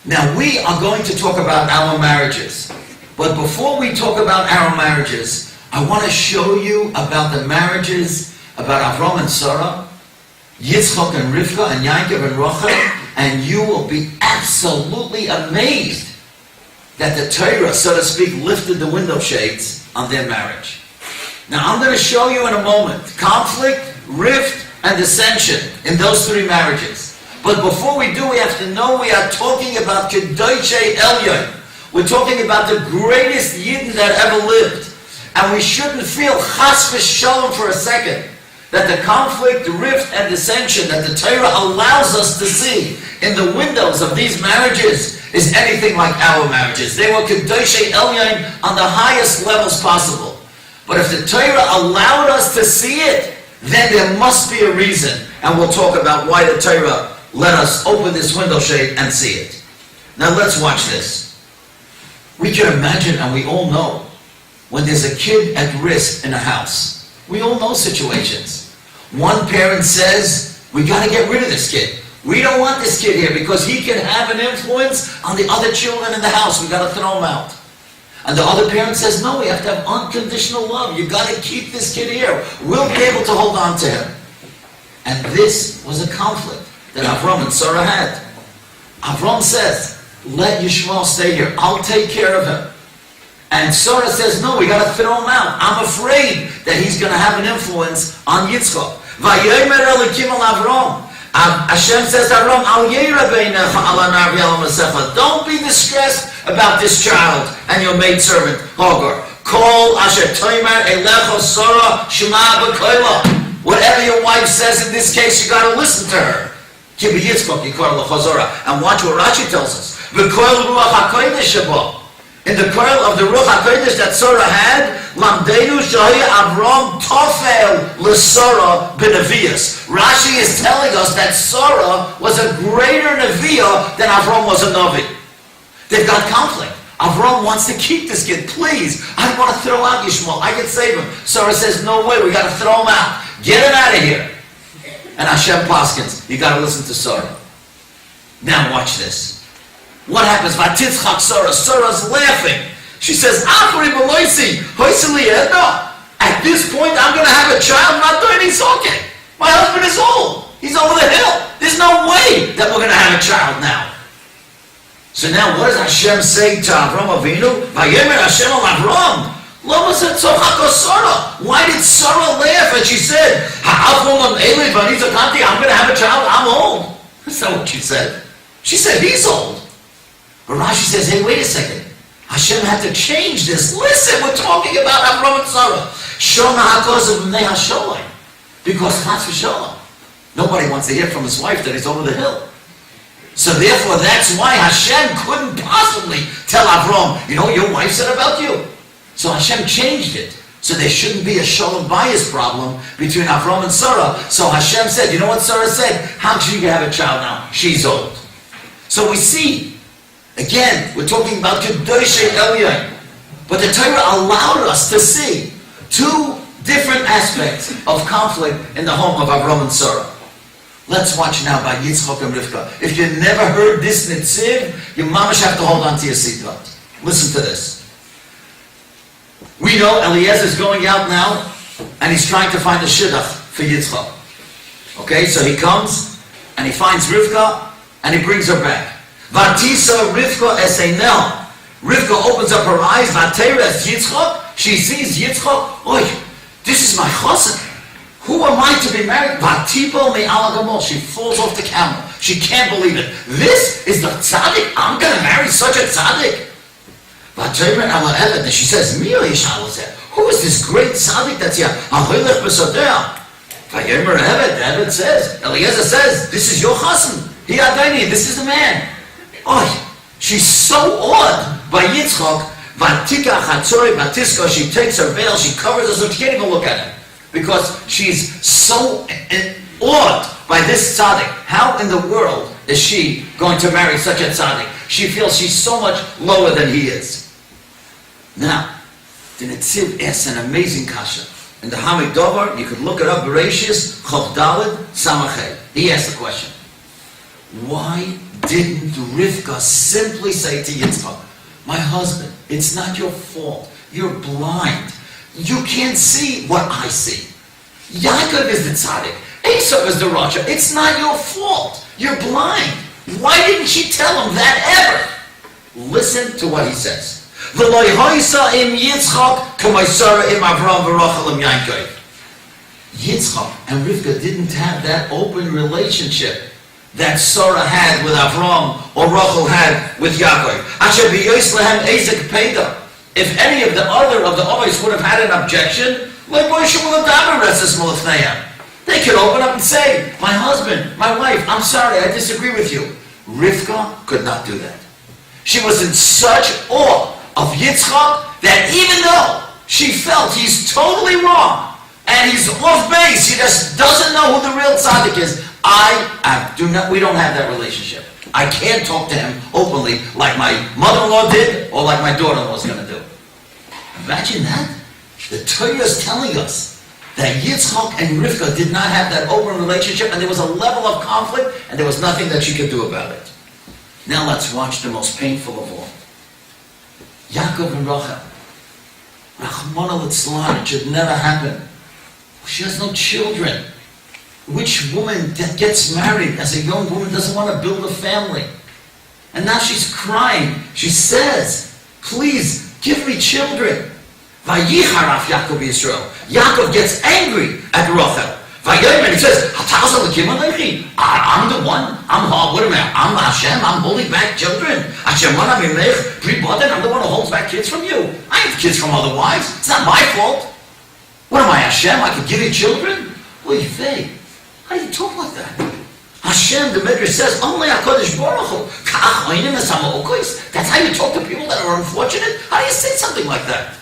Now we are going to talk about our marriages. But before we talk about our marriages, I want to show you about the marriages about Avram and Sarah, Yitzchak and Rivka, and Yaakov and Rachel, and you will be absolutely amazed that the Torah, so to speak, lifted the window shades on their marriage. Now I'm going to show you in a moment conflict, rift, and dissension in those three marriages. But before we do, we have to know we are talking about Kedoshei Elyon. We're talking about the greatest Yidden that ever lived. And we shouldn't feel chas v'shalom for a second that the conflict, rift, and dissension that the Torah allows us to see in the windows of these marriages is anything like our marriages. They were Kedoshei Elyon on the highest levels possible. But if the Torah allowed us to see it, then there must be a reason. And we'll talk about why the Torah let us open this window shade and see it. Now let's watch this. We can imagine, and we all know, when there's a kid at risk in a house. We all know situations. One parent says, we got to get rid of this kid. We don't want this kid here because he can have an influence on the other children in the house. We got to throw him out. And the other parent says, no, we have to have unconditional love. You got to keep this kid here. We'll be able to hold on to him. And this was a conflict that Avram and Sarah had. Avram says, let Yishmael stay here. I'll take care of him. And Sarah says, no, we got to throw him out. I'm afraid that he's going to have an influence on Yitzchak. Vayomer Elokim al Avram. Hashem says to Avram, Al Yeira beinecha ala narvi al masecha. Don't be distressed about this child and your maidservant Hagar. Kol asher toimer elecha Sarah shema b'koila. Whatever your wife says in this case, you got to listen to her. Kibi Yitzchak yikor l'chazora. And watch what Rashi tells us. V'koil ruach hakodesh shebo. In the coil of the Ruach HaKodesh that Sarah had, Lamdeinu Shahi Avram Tofel L'Sarah B'Nevias. Rashi is telling us that Sarah was a greater Neviah than Avram was a Navi. They've got conflict. Avram wants to keep this kid. Please, I want to throw out Yishmael. I can save him. Sarah says, no way, we got to throw him out. Get him out of here. And Hashem paskins, you got to listen to Sarah. Now watch this. What happens? Vatitzchak Sarah. Sarah's laughing. She says, Achri Beloisi, Hoisili Edna. At this point, I'm going to have a child not doing any socket. My husband is old. He's over the hill. There's no way that we're going to have a child now. So now what does Hashem say to Avram Avinu? Vayemer Hashem al Avram. Why did Sarah laugh? And she said, I'm going to have a child. I'm old. That's not what she said. She said, he's old. But Rashi says, hey, wait a second. Hashem had to change this. Listen, we're talking about Avram and Sarah. Shona HaKoz of Bnei HaSholem. Because Chas v'Sholem. Nobody wants to hear from his wife that he's over the hill. So therefore, that's why Hashem couldn't possibly tell Avram, you know what your wife said about you? So Hashem changed it. So there shouldn't be a Sholem bias problem between Avram and Sarah. So Hashem said, you know what Sarah said? How can she have a child now? She's old. So we see, again, we're talking about Kedoshei Elyon. But the Torah allowed us to see two different aspects of conflict in the home of Avram and Sarah. Let's watch now by Yitzchak and Rivka. If you never heard this Nitziv, you mamash have to hold on to your seatbelt. Listen to this. We know Eliezer is going out now, and he's trying to find a shidduch for Yitzchak. Okay, so he comes, and he finds Rivka, and he brings her back. Vatisa Rivka eseinel. Rivka opens up her eyes. Vateres Yitzchak. She sees Yitzchak. Oy, this is my chassan. Who am I to be married? Vatibo me alagamol. She falls off the camel. She can't believe it. This is the tzaddik. I'm going to marry such a tzaddik. Vateres ala Eved. And she says, Mi yishalazeh. Who is this great tzaddik that's here? Ahoylech b'sodeh. Vayemer Eved. Eved says, Eliezer says, this is your chassan. He adayni. This is the man. Oh, she's so awed by Yitzchak. Vatika chatzori vatiska. She takes her veil, she covers herself, she can't even look at him. Because she's so awed by this tzaddik. How in the world is she going to marry such a tzaddik? She feels she's so much lower than he is. Now, the Netziv asks an amazing kasha. In the Hamid Dover, you could look it up, Bereshis, Chof Daled, Samachet. He asked the question, why didn't Rivka simply say to Yitzchak, my husband, it's not your fault. You're blind. You can't see what I see. Yaakov is the tzaddik. Esau is the rasha. It's not your fault. You're blind. Why didn't she tell him that ever? Listen to what he says. Yitzchak and Rivka didn't have that open relationship that Sarah had with Avram or Rachel had with Yaakov. If any of the other of the Avos would have had an objection, they could open up and say, my husband, my wife, I'm sorry, I disagree with you. Rivka could not do that. She was in such awe of Yitzchak that even though she felt he's totally wrong and he's off base, he just doesn't know who the real tzaddik is, we don't have that relationship. I can't talk to him openly like my mother-in-law did or like my daughter-in-law was going to do. Imagine that. The Torah is telling us that Yitzchak and Rivka did not have that open relationship, and there was a level of conflict, and there was nothing that she could do about it. Now let's watch the most painful of all. Yaakov and Rachel. Rachmana litzlan, it should never happen. She has no children. Which woman that gets married as a young woman doesn't want to build a family? And now she's crying. She says, please, give me children. Vayicharaf Yaakov Yisrael. Yaakov gets angry at Rachel. Vayomer, he says, I'm the one. What am I? I'm Hashem. I'm holding back children. I'm the one who holds back kids from you. I have kids from other wives. It's not my fault. What am I, Hashem? I can give you children? Well, you think. How do you talk like that? Hashem, the Midrash says, only HaKadosh Baruch Hu. That's how you talk to people that are unfortunate? How do you say something like that?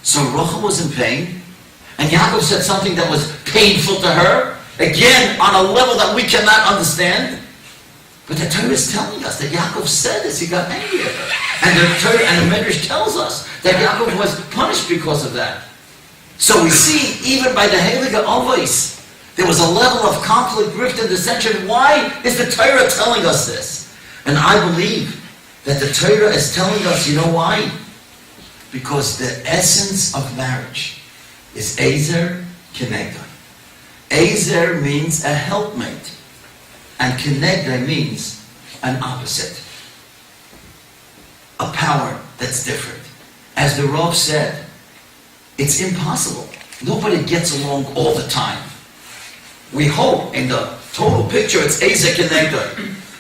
So Rachel was in pain, and Yaakov said something that was painful to her, again, on a level that we cannot understand. But the Torah is telling us that Yaakov said this, he got angry at her. And the Torah and the Midrash tells us that Yaakov was punished because of that. So we see, even by the Heilige Avos, there was a level of conflict, rift, and dissension. Why is the Torah telling us this? And I believe that the Torah is telling us, you know why? Because the essence of marriage is Ezer Kenegda. Ezer means a helpmate, and Kenegda means an opposite. A power that's different. As the Rav said, it's impossible. Nobody gets along all the time. We hope in the total picture it's Ezer Kenegda.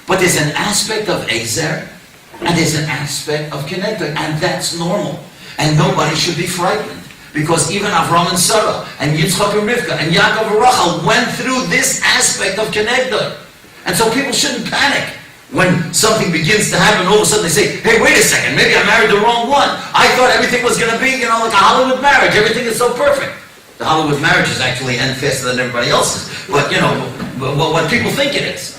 But there's an aspect of Ezer, and there's an aspect of Kenegda, and that's normal. And nobody should be frightened. Because even Avram and Sarah, and Yitzchak and Rivka, and Yaakov and Rachel went through this aspect of Kenegda. And so people shouldn't panic when something begins to happen. All of a sudden they say, hey, wait a second, maybe I married the wrong one. I thought everything was going to be, like a Hollywood marriage. Everything is so perfect. The Hollywood marriages actually end faster than everybody else's. But, what people think it is.